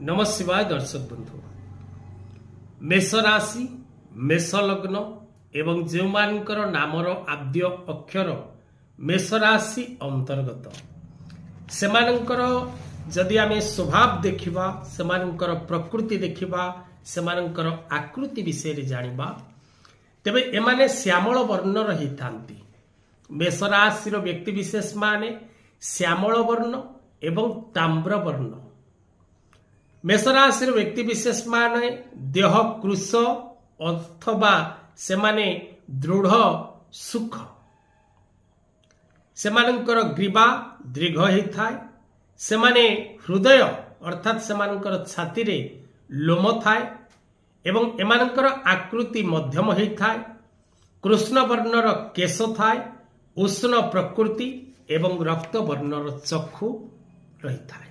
नमः शिवाय दर्शक बंधु मेष राशि मेष लग्न एवं जो मानकर नामर आद्य अक्षर मेष राशि अंतर्गत सेमानंकर जदि आमे स्वभाव देखिबा सेमानंकर प्रकृति देखिबा सेमानंकर आकृति विषय रे जानिबा तेबे एमाने श्यामल वर्ण रही थांती। मेष राशि रो व्यक्ति विशेष माने श्यामल वर्ण एवं ताम्र वर्ण। मेष राशि व्यक्ति विशेष माने देह कृश अथवा सेमाने दृढ़ सुख सेमानंकर ग्रीवा दीर्घ होइथाय सेमाने हृदय अर्थात सेमानंकर छाती रे लोम थाए एवं एमानंकर आकृति मध्यम होइथाय कृष्ण वर्णर केश थाए उष्ण प्रकृति एवं रक्त वर्णर चक्षु रही थाए।